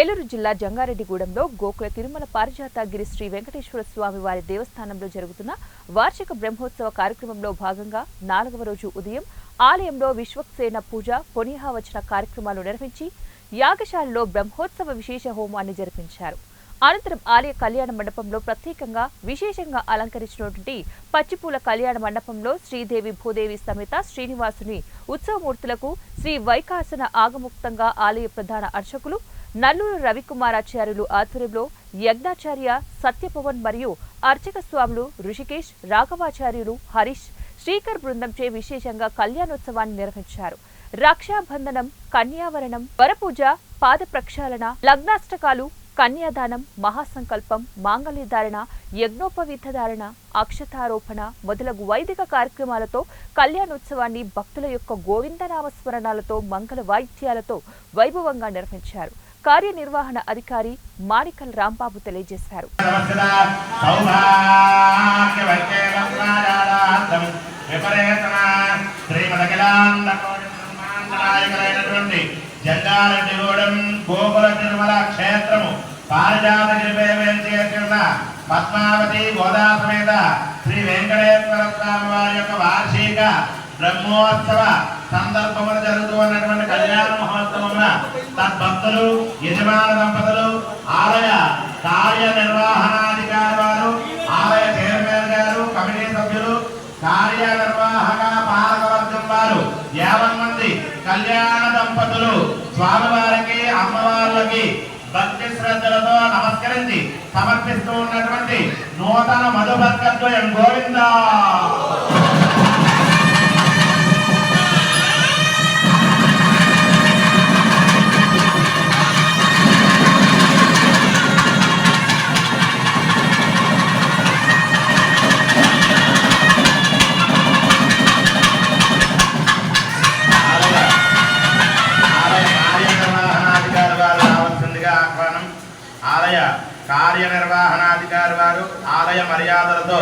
ఏలూరు జిల్లా జంగారెడ్డిగూడెంలో గోకుల తిరుమల పారిజాతగిరి శ్రీ వెంకటేశ్వర స్వామి వారి దేవస్థానంలో జరుగుతున్న వార్షిక బ్రహ్మోత్సవ కార్యక్రమంలో భాగంగా 4వ రోజు ఉదయం ఆలయంలో విశ్వక్సేన పూజ పుణ్యాహవచన కార్యక్రమాలు నిర్వహించి యాగశాలలో బ్రహ్మోత్సవ విశేష హోమాన్ని జరిపించారు. అనంతరం ఆలయ కళ్యాణ మండపంలో ప్రత్యేకంగా విశేషంగా అలంకరించినటువంటి పచ్చిపూల కళ్యాణ మండపంలో శ్రీదేవి భూదేవి సమేత శ్రీనివాసుని ఉత్సవమూర్తులకు శ్రీ వైకాసన ఆగముక్తంగా ఆలయ ప్రధాన అర్చకులు నల్లూరు రవికుమారాచార్యులు ఆధ్వర్యంలో యజ్ఞాచార్య సత్యపవన్ మరియు అర్చక స్వాములు ఋషికేష్ రాఘవాచార్యులు హరీష్ శ్రీకర్ బృందంచే విశేషంగా కళ్యాణోత్సవాన్ని నిర్వహించారు. రక్షాబంధనం, కన్యావరణం, వరపూజ, పాద ప్రక్షాళన, లగ్నాష్టకాలు, కన్యాదానం, మహాసంకల్పం, మాంగళ్యధారణ, యజ్ఞోపవీతధారణ, అక్షతారోపణ మొదలగు వైదిక కార్యక్రమాలతో కళ్యాణోత్సవాన్ని భక్తుల యొక్క గోవిందనామస్మరణాలతో మంగళ వాయిద్యాలతో వైభవంగా నిర్వహించారు. కార్యనిర్వహణ అధికారి మాణికల్ రాంబాబు తెలియజేశారు. జంగారెడ్డిగూడెం గోకుల తిరుమల క్షేత్రము పారిజాతగిరిపై పద్మావతి గోదా సమేత శ్రీ వెంకటేశ్వర స్వామి వారి యొక్క వార్షిక బ్రహ్మోత్సవ సందర్భమున జరుగుతూ ఉన్నటువంటి కళ్యాణ మహోత్సవమున తద్భక్తులు, యజమాన దంపతులు, ఆలయ కార్యనిర్వహణాధికారి వారు, ఆలయ చైర్మన్ గారు, కమిటీ సభ్యులు, కార్యనిర్వాహక పాలకవర్గం వారు 50 మంది కళ్యాణ దంపతులు స్వామివారికి అమ్మవార్లకి భక్తి శ్రద్ధలతో నమస్కరించి సమర్పిస్తూ ఉన్నటువంటి నూతన మధుభర్గద్వయం గోవిందా. ఆలయ కార్యనిర్వహణాధికారి వారు ఆలయ మర్యాదలతో